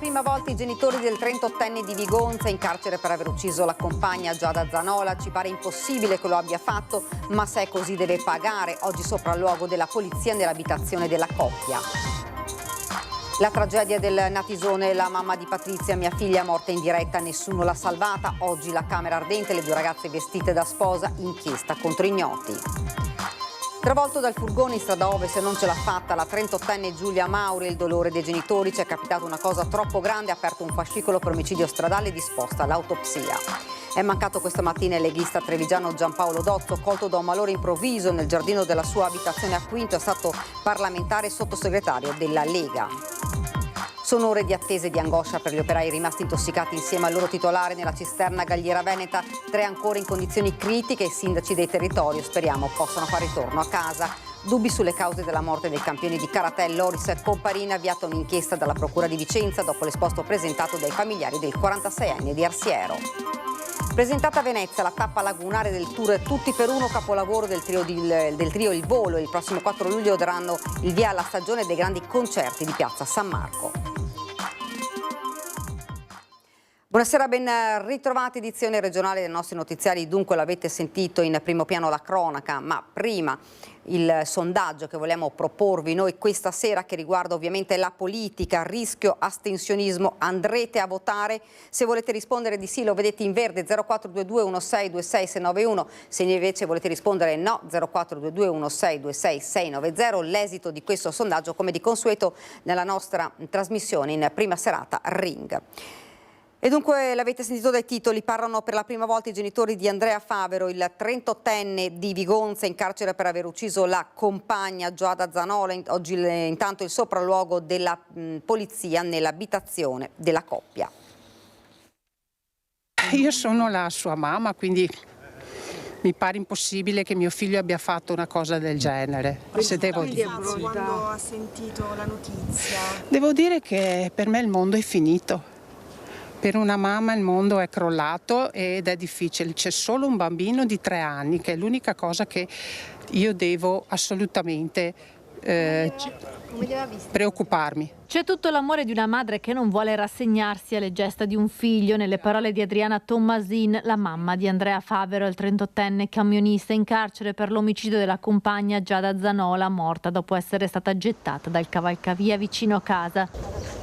prima volta i genitori del 38enne di Vigonza in carcere per aver ucciso la compagna Giada Zanola. Ci pare impossibile che lo abbia fatto, ma se è così deve pagare. Oggi sopralluogo della polizia nell'abitazione della coppia. La tragedia del Natisone, la mamma di Patrizia, mia figlia, morta in diretta, nessuno l'ha salvata. Oggi la camera ardente, le due ragazze vestite da sposa, inchiesta contro ignoti. Travolto dal furgone in strada Ovest, non ce l'ha fatta la 38enne Giulia Mauri, il dolore dei genitori, ci è capitata una cosa troppo grande, ha aperto un fascicolo per omicidio stradale disposta all'autopsia. È mancato questa mattina il leghista trevigiano Giampaolo Dozzo, colto da un malore improvviso nel giardino della sua abitazione a Quinto, è stato parlamentare e sottosegretario della Lega. Sono ore di attesa e di angoscia per gli operai rimasti intossicati insieme al loro titolare nella cisterna Galliera Veneta, 3 ancora in condizioni critiche. I sindaci dei territori, speriamo, possano fare ritorno a casa. Dubbi sulle cause della morte dei campioni di karate Loris Comparina, avviata un'inchiesta dalla Procura di Vicenza dopo l'esposto presentato dai familiari del 46enne di Arsiero. Presentata a Venezia la tappa lagunare del tour Tutti per Uno, capolavoro del trio Il Volo. Il prossimo 4 luglio daranno il via alla stagione dei grandi concerti di Piazza San Marco. Buonasera, ben ritrovati, edizione regionale dei nostri notiziari. Dunque l'avete sentito in primo piano la cronaca, ma prima il sondaggio che vogliamo proporvi noi questa sera, che riguarda ovviamente la politica, rischio astensionismo. Andrete a votare? Se volete rispondere di sì lo vedete in verde 0422 1626 691, se invece volete rispondere no 0422 1626 690. L'esito di questo sondaggio come di consueto nella nostra trasmissione in prima serata Ring. E dunque l'avete sentito dai titoli, parlano per la prima volta i genitori di Andrea Favero, il 38enne di Vigonza in carcere per aver ucciso la compagna Giada Zanola. Oggi intanto il sopralluogo della polizia nell'abitazione della coppia. Io sono la sua mamma, quindi mi pare impossibile che mio figlio abbia fatto una cosa del genere. Se devo dire. Quando ha sentito la notizia? Devo dire che per me il mondo è finito. Per una mamma il mondo è crollato ed è difficile. C'è solo un bambino di 3 anni, che è l'unica cosa che io devo assolutamente preoccuparmi. C'è tutto l'amore di una madre che non vuole rassegnarsi alle gesta di un figlio, nelle parole di Adriana Tommasin, la mamma di Andrea Favero, il 38enne camionista in carcere per l'omicidio della compagna Giada Zanola, morta dopo essere stata gettata dal cavalcavia vicino a casa.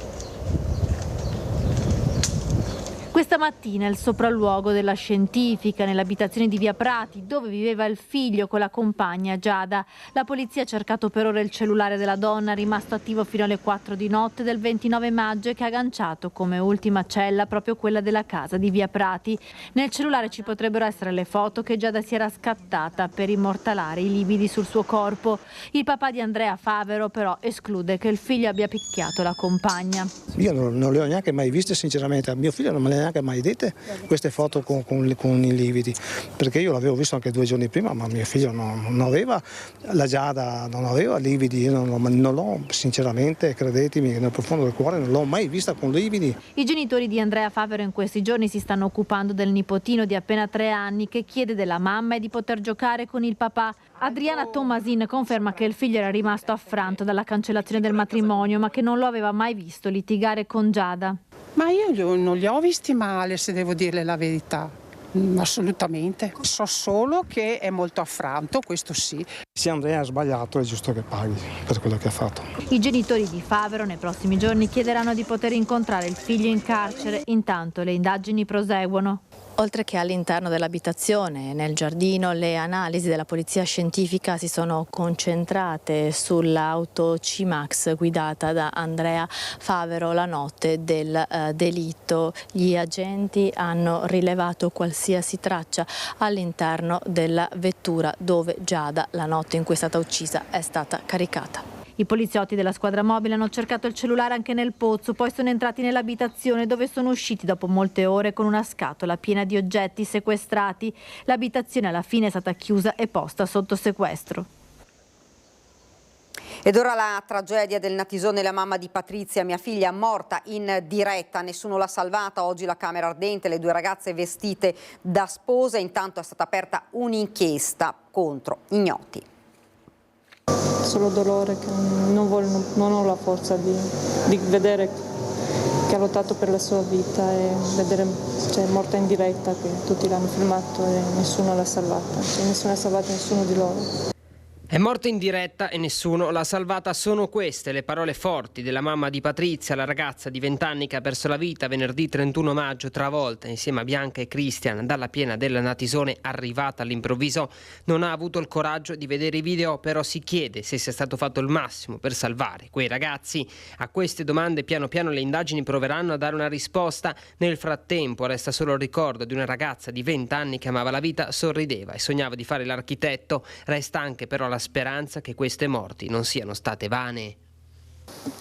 Questa mattina il sopralluogo della scientifica nell'abitazione di Via Prati, dove viveva il figlio con la compagna Giada. La polizia ha cercato per ora il cellulare della donna, rimasto attivo fino alle 4 di notte del 29 maggio e che ha agganciato come ultima cella proprio quella della casa di Via Prati. Nel cellulare ci potrebbero essere le foto che Giada si era scattata per immortalare i lividi sul suo corpo. Il papà di Andrea Favero però esclude che il figlio abbia picchiato la compagna. Io non le ho neanche mai viste sinceramente, a mio figlio non me le neanche mai dette queste foto con i lividi, perché io l'avevo visto anche 2 giorni prima, ma mio figlio non aveva, la Giada non aveva lividi, io non l'ho sinceramente, credetemi, nel profondo del cuore non l'ho mai vista con lividi. I genitori di Andrea Favero in questi giorni si stanno occupando del nipotino di appena 3 anni che chiede della mamma e di poter giocare con il papà. Adriana Tommasin conferma che il figlio era rimasto affranto dalla cancellazione del matrimonio, ma che non lo aveva mai visto litigare con Giada. Ma io non li ho visti male, se devo dirle la verità. Assolutamente. So solo che è molto affranto, questo sì. Se Andrea ha sbagliato è giusto che paghi per quello che ha fatto. I genitori di Favero nei prossimi giorni chiederanno di poter incontrare il figlio in carcere. Intanto le indagini proseguono. Oltre che all'interno dell'abitazione, nel giardino, le analisi della polizia scientifica si sono concentrate sull'auto C-Max guidata da Andrea Favero la notte del delitto. Gli agenti hanno rilevato qualsiasi traccia all'interno della vettura dove Giada, la notte in cui è stata uccisa, è stata caricata. I poliziotti della squadra mobile hanno cercato il cellulare anche nel pozzo, poi sono entrati nell'abitazione dove sono usciti dopo molte ore con una scatola piena di oggetti sequestrati. L'abitazione alla fine è stata chiusa e posta sotto sequestro. Ed ora la tragedia del Natisone, la mamma di Patrizia, mia figlia, morta in diretta, nessuno l'ha salvata. Oggi la camera ardente, le 2 ragazze vestite da spose. Intanto è stata aperta un'inchiesta contro ignoti. Solo dolore, che non ho la forza di vedere che ha lottato per la sua vita, e vedere morta in diretta che tutti l'hanno filmato e nessuno l'ha salvata, nessuno ha salvato nessuno di loro. È morta in diretta e nessuno l'ha salvata. Sono queste le parole forti della mamma di Patrizia, la ragazza di 20 anni che ha perso la vita venerdì 31 maggio, travolta insieme a Bianca e Christian dalla piena del Natisone, arrivata all'improvviso. Non ha avuto il coraggio di vedere i video, però si chiede se sia stato fatto il massimo per salvare quei ragazzi. A queste domande piano piano le indagini proveranno a dare una risposta. Nel frattempo resta solo il ricordo di una ragazza di 20 anni che amava la vita, sorrideva e sognava di fare l'architetto. Resta anche però la speranza che queste morti non siano state vane.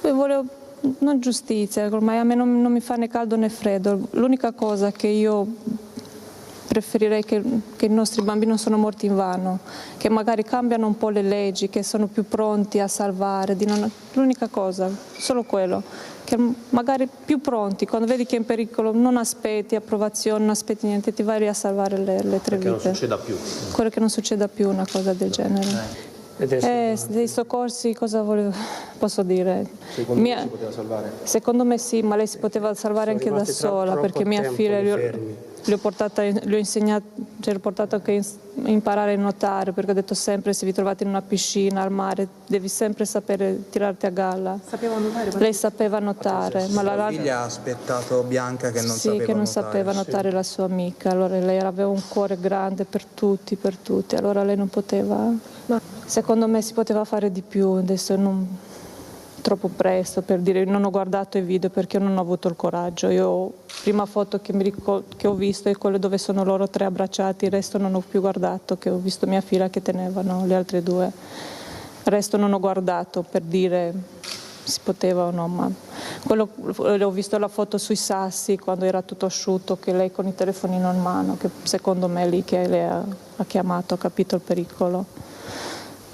Volevo non giustizia, ormai a me non mi fa né caldo né freddo. L'unica cosa che io preferirei che i nostri bambini non sono morti invano, che magari cambiano un po' le leggi, che sono più pronti a salvare. L'unica cosa, solo quello, che magari più pronti, quando vedi che è in pericolo non aspetti approvazione, non aspetti niente, ti vai lì a salvare le 3 vite. Che non succeda più. Quello che non succeda più, una cosa del genere. Dei soccorsi cosa posso dire? Secondo me si poteva salvare? Secondo me sì, ma lei si poteva salvare anche da sola, perché mia figlia gli ho portato anche a imparare a nuotare, perché ho detto sempre se vi trovate in una piscina, al mare, devi sempre sapere tirarti a galla. Sapeva nuotare? Lei sapeva nuotare. Ma la figlia ha aspettato Bianca che non sapeva nuotare. Sì, che non sapeva nuotare, la sua amica. Allora lei aveva un cuore grande per tutti. Allora lei non poteva. Secondo me si poteva fare di più, adesso non troppo presto per dire. Non ho guardato i video perché non ho avuto il coraggio. Io prima foto che ho visto è quella dove sono loro 3 abbracciati, il resto non ho più guardato, che ho visto mia figlia che tenevano le altre 2. Il resto non ho guardato per dire si poteva o no, ma ho visto la foto sui sassi quando era tutto asciutto, che lei con il telefonino in mano, che secondo me è lì che lei ha chiamato, ha capito il pericolo.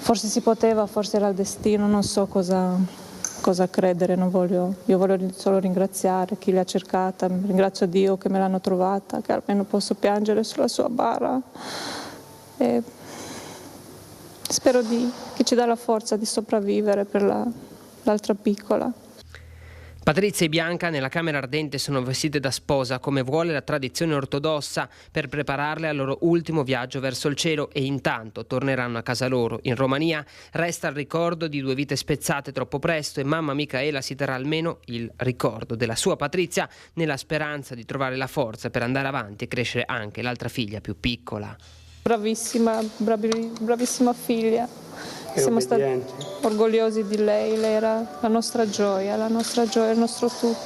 Forse si poteva, forse era il destino, non so cosa credere, io voglio solo ringraziare chi l'ha cercata, ringrazio Dio che me l'hanno trovata, che almeno posso piangere sulla sua bara e spero che ci dà la forza di sopravvivere per l'altra piccola. Patrizia e Bianca nella camera ardente sono vestite da sposa come vuole la tradizione ortodossa per prepararle al loro ultimo viaggio verso il cielo, e intanto torneranno a casa loro in Romania. Resta il ricordo di 2 vite spezzate troppo presto e mamma Micaela si terrà almeno il ricordo della sua Patrizia nella speranza di trovare la forza per andare avanti e crescere anche l'altra figlia più piccola. Bravissima figlia. Siamo stati orgogliosi di lei era la nostra gioia, il nostro tutto.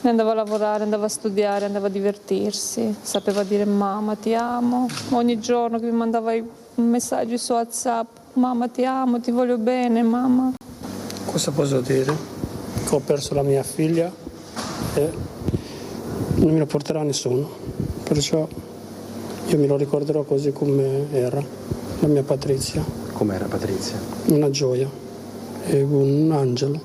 Lei andava a lavorare, andava a studiare, andava a divertirsi, sapeva dire mamma ti amo, ogni giorno che mi mandava i messaggi su WhatsApp, mamma ti amo, ti voglio bene mamma. Cosa posso dire? Ho perso la mia figlia e non me lo porterà nessuno, perciò io me lo ricorderò così come era. La mia Patrizia. Com'era Patrizia? Una gioia e un angelo.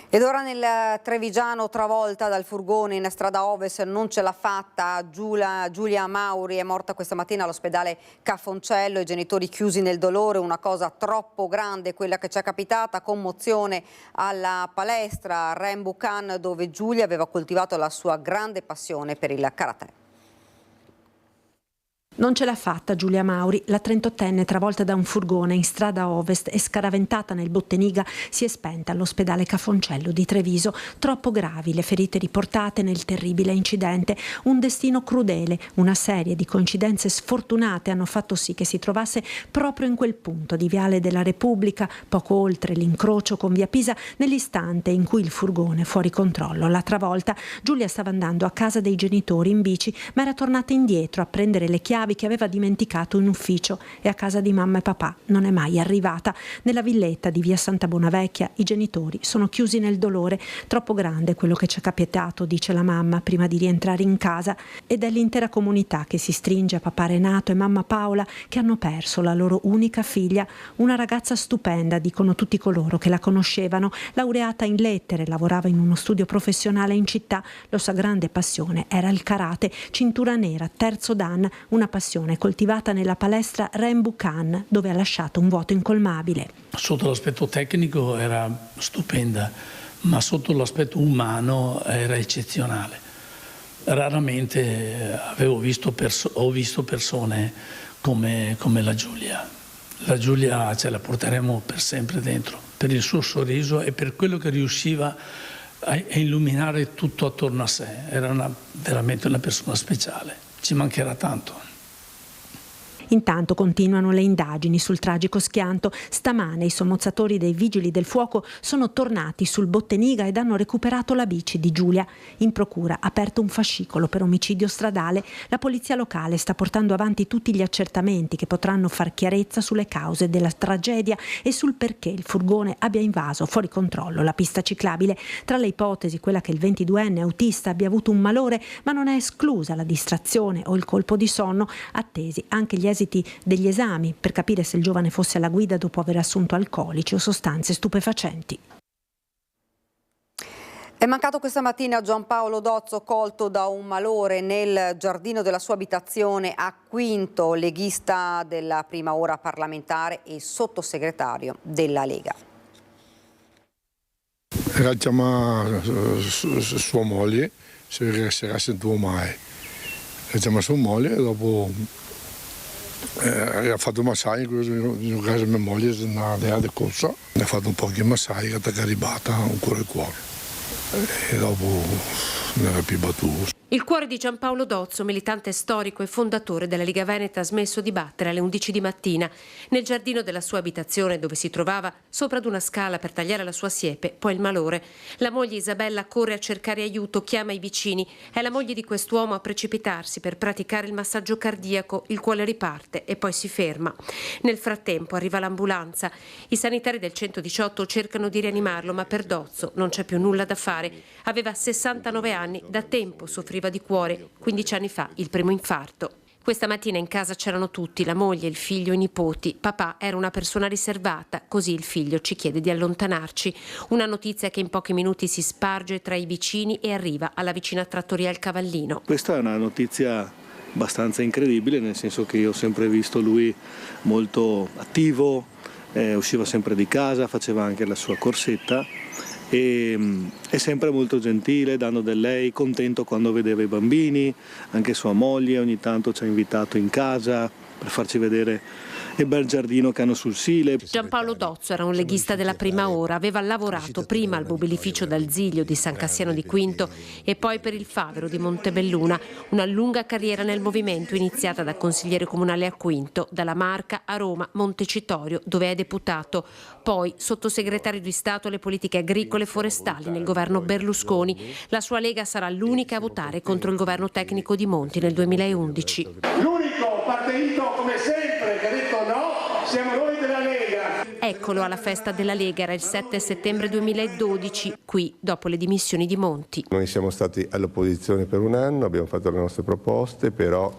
Ed ora nel Trevigiano, travolta dal furgone in strada Ovest, non ce l'ha fatta. Giulia Mauri è morta questa mattina all'ospedale Cafoncello, i genitori chiusi nel dolore, una cosa troppo grande quella che ci è capitata. Commozione alla palestra Rembucan, dove Giulia aveva coltivato la sua grande passione per il karate. Non ce l'ha fatta Giulia Mauri, la 38enne travolta da un furgone in strada Ovest e scaraventata nel Botteniga si è spenta all'ospedale Cafoncello di Treviso. Troppo gravi le ferite riportate nel terribile incidente, un destino crudele, una serie di coincidenze sfortunate hanno fatto sì che si trovasse proprio in quel punto di Viale della Repubblica, poco oltre l'incrocio con Via Pisa, nell'istante in cui il furgone fuori controllo l'ha travolta. Giulia stava andando a casa dei genitori in bici, ma era tornata indietro a prendere le chiavi che aveva dimenticato in ufficio e a casa di mamma e papà non è mai arrivata. Nella villetta di via Santa Bonavecchia i genitori sono chiusi nel dolore. Troppo grande quello che ci è capitato, dice la mamma prima di rientrare in casa, ed è l'intera comunità che si stringe a papà Renato e mamma Paola, che hanno perso la loro unica figlia, una ragazza stupenda, dicono tutti coloro che la conoscevano, laureata in lettere, lavorava in uno studio professionale in città, la sua grande passione era il karate, cintura nera, terzo dan, una passione coltivata nella palestra Rembucan, dove ha lasciato un vuoto incolmabile. Sotto l'aspetto tecnico era stupenda, ma sotto l'aspetto umano era eccezionale. Raramente ho visto persone come la Giulia. La Giulia ce la porteremo per sempre dentro, per il suo sorriso e per quello che riusciva a illuminare tutto attorno a sé. Era veramente una persona speciale, ci mancherà tanto. Intanto continuano le indagini sul tragico schianto. Stamane i sommozzatori dei Vigili del Fuoco sono tornati sul Botteniga ed hanno recuperato la bici di Giulia. In procura ha aperto un fascicolo per omicidio stradale. La polizia locale sta portando avanti tutti gli accertamenti che potranno far chiarezza sulle cause della tragedia e sul perché il furgone abbia invaso fuori controllo la pista ciclabile. Tra le ipotesi quella che il 22enne autista abbia avuto un malore, ma non è esclusa la distrazione o il colpo di sonno, attesi anche gli esiti degli esami per capire se il giovane fosse alla guida dopo aver assunto alcolici o sostanze stupefacenti. È mancato questa mattina Giampaolo Dozzo, colto da un malore nel giardino della sua abitazione a Quinto, leghista della prima ora parlamentare e sottosegretario della Lega. Era chiamata sua moglie, se era sentito mai. Era chiamata sua moglie e dopo ha fatto un massaggio in casa mia moglie, nella di corsa, ha fatto un po' di massaggio, è arrivata un cuore al cuore e dopo non era più battuto. Il cuore di Giampaolo Dozzo, militante storico e fondatore della Lega Veneta, ha smesso di battere alle 11 di mattina nel giardino della sua abitazione, dove si trovava sopra ad una scala per tagliare la sua siepe, poi il malore. La moglie Isabella corre a cercare aiuto, chiama i vicini. È la moglie di quest'uomo a precipitarsi per praticare il massaggio cardiaco. Il cuore riparte e poi si ferma. Nel frattempo arriva l'ambulanza. I sanitari del 118 cercano di rianimarlo, ma per Dozzo non c'è più nulla da fare. Aveva 69 anni, da tempo soffriva di cuore, 15 anni fa il primo infarto. Questa mattina in casa c'erano tutti, la moglie, il figlio e i nipoti. Papà era una persona riservata, così il figlio ci chiede di allontanarci. Una notizia che in pochi minuti si sparge tra i vicini e arriva alla vicina trattoria Il Cavallino. Questa è una notizia abbastanza incredibile, nel senso che io ho sempre visto lui molto attivo, usciva sempre di casa, faceva anche la sua corsetta. E è sempre molto gentile, dando del lei, contento quando vedeva i bambini, anche sua moglie ogni tanto ci ha invitato in casa per farci vedere il bel giardino che hanno sul Sile. Giampaolo Dozzo era un leghista della prima ora, aveva lavorato prima al mobilificio d'Alzilio di San Cassiano di Quinto e poi per il Favero di Montebelluna, una lunga carriera nel movimento iniziata da consigliere comunale a Quinto, dalla Marca a Roma, Montecitorio, dove è deputato, poi sottosegretario di Stato alle politiche agricole e forestali nel governo Berlusconi. La sua Lega sarà l'unica a votare contro il governo tecnico di Monti nel 2011. L'unico partito come sempre che ha detto no, siamo noi della Lega. Eccolo alla festa della Lega, era il 7 settembre 2012, qui dopo le dimissioni di Monti. Noi siamo stati all'opposizione per un anno, abbiamo fatto le nostre proposte, però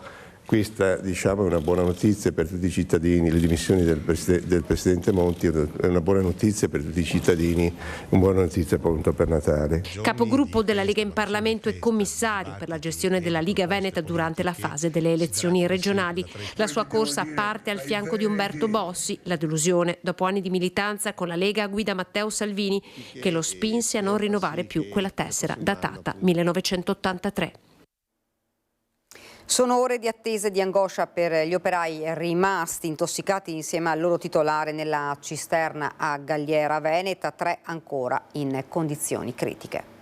questa è una buona notizia per tutti i cittadini, le dimissioni del Presidente Monti è una buona notizia per tutti i cittadini, una buona notizia appunto per Natale. Capogruppo della Lega in Parlamento e commissario per la gestione della Lega Veneta durante la fase delle elezioni regionali. La sua corsa parte al fianco di Umberto Bossi, la delusione dopo anni di militanza con la Lega guida Matteo Salvini, che lo spinse a non rinnovare più quella tessera datata 1983. Sono ore di attesa e di angoscia per gli operai rimasti intossicati insieme al loro titolare nella cisterna a Galliera Veneta, 3 ancora in condizioni critiche.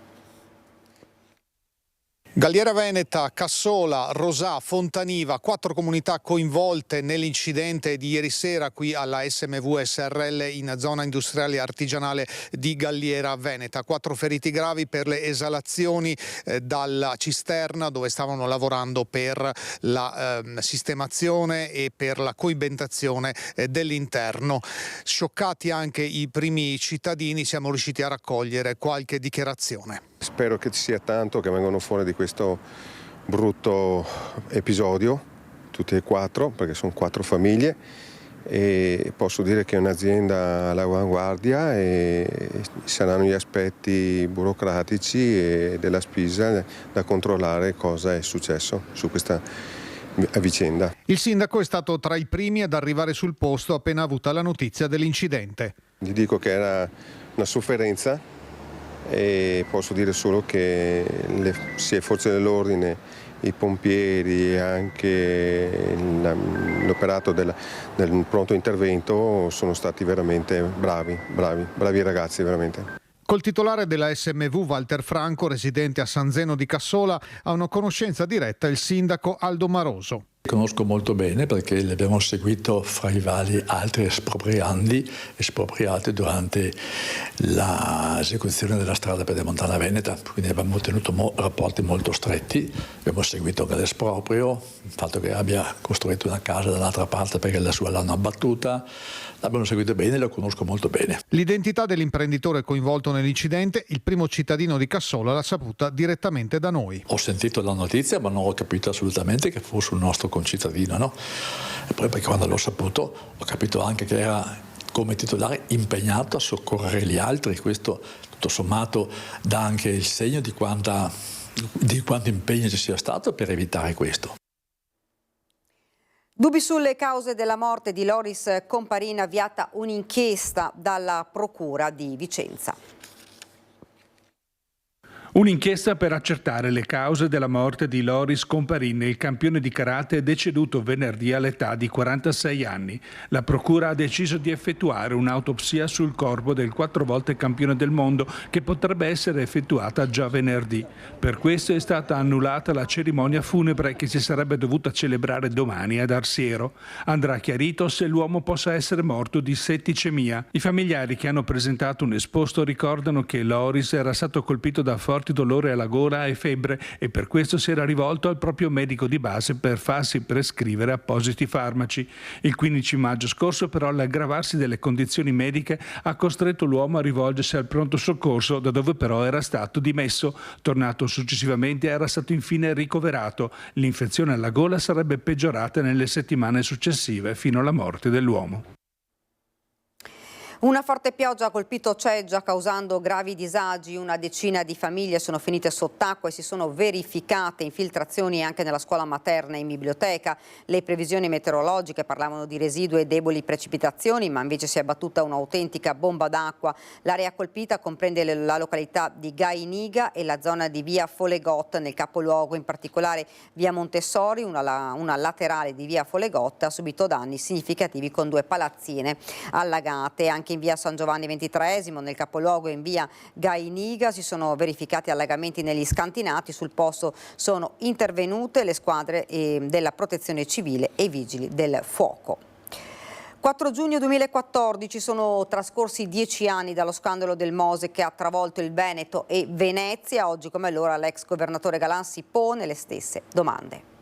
Galliera Veneta, Cassola, Rosà, Fontaniva, 4 comunità coinvolte nell'incidente di ieri sera qui alla SMV SRL in zona industriale artigianale di Galliera Veneta. 4 feriti gravi per le esalazioni dalla cisterna dove stavano lavorando per la sistemazione e per la coibentazione dell'interno. Scioccati anche i primi cittadini, siamo riusciti a raccogliere qualche dichiarazione. Spero che ci sia tanto che vengono fuori di questo brutto episodio, tutti e 4, perché sono 4 famiglie e posso dire che è un'azienda all'avanguardia e saranno gli aspetti burocratici e della spesa da controllare cosa è successo su questa vicenda. Il sindaco è stato tra i primi ad arrivare sul posto appena avuta la notizia dell'incidente. Gli dico che era una sofferenza e posso dire solo che sia le forze dell'ordine, i pompieri e anche l'operato del pronto intervento sono stati veramente bravi ragazzi, veramente. Col titolare della SMV Walter Franco, residente a San Zeno di Cassola, ha una conoscenza diretta il sindaco Aldo Maroso. Conosco molto bene perché l'abbiamo seguito fra i vari altri espropriati durante l'esecuzione della strada pedemontana veneta, quindi abbiamo tenuto rapporti molto stretti, abbiamo seguito anche l'esproprio, il fatto che abbia costruito una casa dall'altra parte perché la sua l'hanno abbattuta, l'abbiamo seguito bene, lo conosco molto bene. L'identità dell'imprenditore coinvolto nell'incidente, il primo cittadino di Cassola l'ha saputa direttamente da noi. Ho sentito la notizia ma non ho capito assolutamente che fosse un nostro concittadino, no? E poi perché quando l'ho saputo ho capito anche che era come titolare impegnato a soccorrere gli altri. Questo tutto sommato dà anche il segno di quanto impegno ci sia stato per evitare questo. Dubbi sulle cause della morte di Loris Comparin, avviata un'inchiesta dalla Procura di Vicenza. Un'inchiesta per accertare le cause della morte di Loris Comparin, il campione di karate deceduto venerdì all'età di 46 anni. La procura ha deciso di effettuare un'autopsia sul corpo del 4 volte campione del mondo che potrebbe essere effettuata già venerdì. Per questo è stata annullata la cerimonia funebre che si sarebbe dovuta celebrare domani ad Arsiero. Andrà chiarito se l'uomo possa essere morto di setticemia. I familiari che hanno presentato un esposto ricordano che Loris era stato colpito da forti dolore alla gola e febbre e per questo si era rivolto al proprio medico di base per farsi prescrivere appositi farmaci. Il 15 maggio scorso però l'aggravarsi delle condizioni mediche ha costretto l'uomo a rivolgersi al pronto soccorso, da dove però era stato dimesso. Tornato successivamente era stato infine ricoverato. L'infezione alla gola sarebbe peggiorata nelle settimane successive fino alla morte dell'uomo. Una forte pioggia ha colpito Ceggia causando gravi disagi, una decina di famiglie sono finite sott'acqua e si sono verificate infiltrazioni anche nella scuola materna e in biblioteca. Le previsioni meteorologiche parlavano di residue e deboli precipitazioni, ma invece si è abbattuta un'autentica bomba d'acqua. L'area colpita comprende la località di Gainiga e la zona di via Folegot nel capoluogo, in particolare via Montessori, una laterale di via Folegot ha subito danni significativi con 2 palazzine allagate. Anche in via San Giovanni XXIII, nel capoluogo, e in via Gainiga si sono verificati allagamenti negli scantinati. Sul posto sono intervenute le squadre della Protezione Civile e i Vigili del Fuoco. 4 giugno 2014 sono trascorsi 10 anni dallo scandalo del Mose che ha travolto il Veneto e Venezia. Oggi come allora l'ex governatore Galan si pone le stesse domande.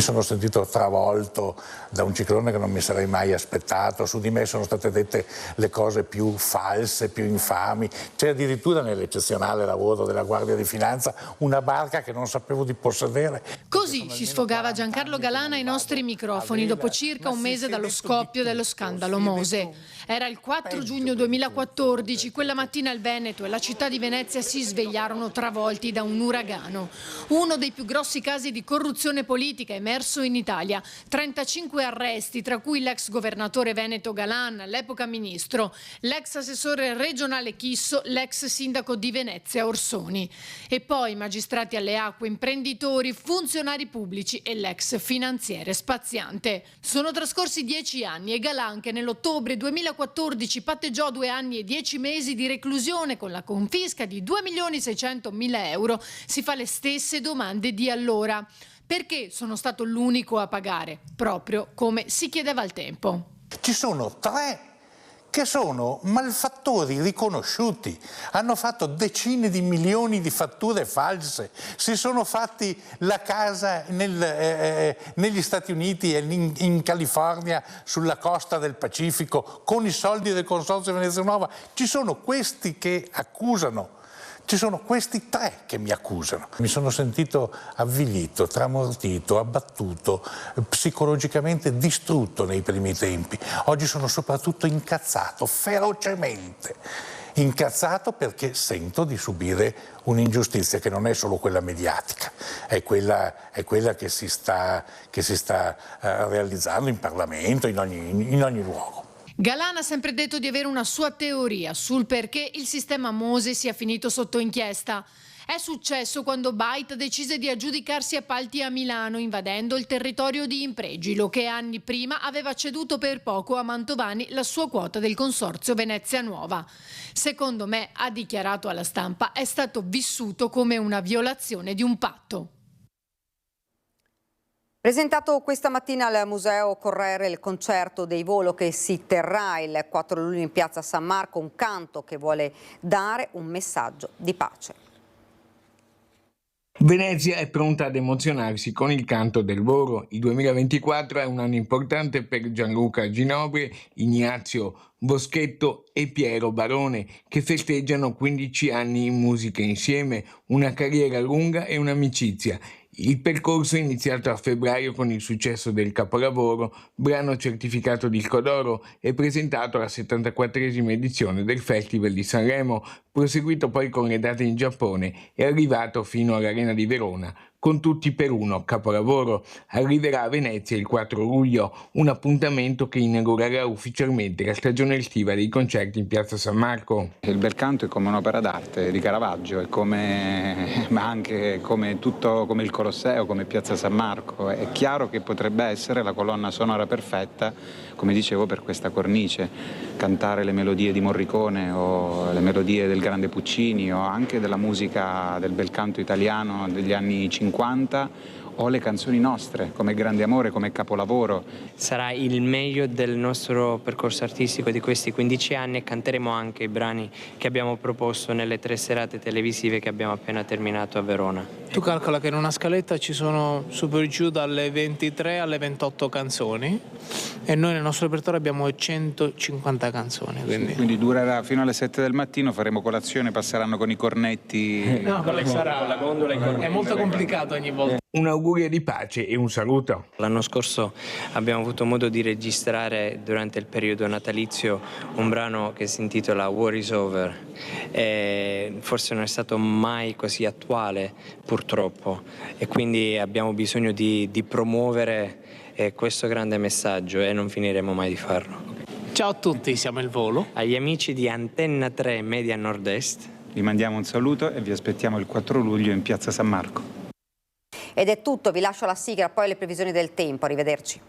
Mi sono sentito travolto da un ciclone che non mi sarei mai aspettato, su di me sono state dette le cose più false, più infami, c'è addirittura nell'eccezionale lavoro della Guardia di Finanza una barca che non sapevo di possedere. Così si sfogava Giancarlo Galan ai nostri microfoni dopo circa un mese dallo scoppio dello scandalo Mose. Era il 4 giugno 2014, quella mattina il Veneto e la città di Venezia si svegliarono travolti da un uragano. Uno dei più grossi casi di corruzione politica emerso in Italia. 35 arresti, tra cui l'ex governatore veneto Galan, all'epoca ministro, l'ex assessore regionale Chisso, l'ex sindaco di Venezia Orsoni. E poi magistrati alle acque, imprenditori, funzionari pubblici e l'ex finanziere spaziante. Sono trascorsi 10 anni e Galan, che nell'ottobre 2014 patteggiò 2 anni e 10 mesi di reclusione con la confisca di 2.600.000 euro, si fa le stesse domande di allora. Perché sono stato l'unico a pagare? Proprio come si chiedeva al tempo. Ci sono 3 che sono malfattori riconosciuti, hanno fatto decine di milioni di fatture false, si sono fatti la casa negli Stati Uniti e in California sulla costa del Pacifico con i soldi del Consorzio Venezia Nuova. Ci sono questi che accusano. Ci sono questi 3 che mi accusano. Mi sono sentito avvilito, tramortito, abbattuto, psicologicamente distrutto nei primi tempi. Oggi sono soprattutto incazzato, ferocemente incazzato, perché sento di subire un'ingiustizia che non è solo quella mediatica, è quella che si sta realizzando in Parlamento, in ogni luogo. Galan ha sempre detto di avere una sua teoria sul perché il sistema Mose sia finito sotto inchiesta. È successo quando Bait decise di aggiudicarsi appalti a Milano, invadendo il territorio di Impregilo, che anni prima aveva ceduto per poco a Mantovani la sua quota del consorzio Venezia Nuova. Secondo me, ha dichiarato alla stampa, è stato vissuto come una violazione di un patto. Presentato questa mattina al Museo Correre il concerto dei Volo che si terrà il 4 luglio in piazza San Marco, un canto che vuole dare un messaggio di pace. Venezia è pronta ad emozionarsi con il canto del Volo. Il 2024 è un anno importante per Gianluca Ginobili, Ignazio Boschetto e Piero Barone, che festeggiano 15 anni in musica insieme, una carriera lunga e un'amicizia. Il percorso è iniziato a febbraio con il successo del capolavoro, brano certificato disco d'oro e presentato alla 74esima edizione del Festival di Sanremo, proseguito poi con le date in Giappone e arrivato fino all'Arena di Verona. Con tutti per uno, capolavoro, arriverà a Venezia il 4 luglio, un appuntamento che inaugurerà ufficialmente la stagione estiva dei concerti in piazza San Marco. Il bel canto è come un'opera d'arte di Caravaggio, ma anche come il Colosseo, come piazza San Marco. È chiaro che potrebbe essere la colonna sonora perfetta, come dicevo, per questa cornice. Cantare le melodie di Morricone o le melodie del grande Puccini o anche della musica del bel canto italiano degli anni 50 o le canzoni nostre, come Grande Amore, come Capolavoro. Sarà il meglio del nostro percorso artistico di questi 15 anni e canteremo anche i brani che abbiamo proposto nelle 3 serate televisive che abbiamo appena terminato a Verona. Tu calcola che in una scaletta ci sono su per giù dalle 23 alle 28 canzoni e noi nel nostro repertorio abbiamo 150 canzoni. Quindi durerà fino alle 7 del mattino, faremo colazione, passeranno con i cornetti. No, con la gondola, è molto complicato ogni volta. Un augurio di pace e un saluto. L'anno scorso abbiamo avuto modo di registrare durante il periodo natalizio un brano che si intitola War is Over. Forse non è stato mai così attuale, purtroppo, e quindi abbiamo bisogno di promuovere questo grande messaggio e non finiremo mai di farlo. Ciao a tutti, siamo il Volo. Agli amici di Antenna 3 Media Nord-Est vi mandiamo un saluto e vi aspettiamo il 4 luglio in piazza San Marco. Ed è tutto, vi lascio la sigla, poi le previsioni del tempo, arrivederci.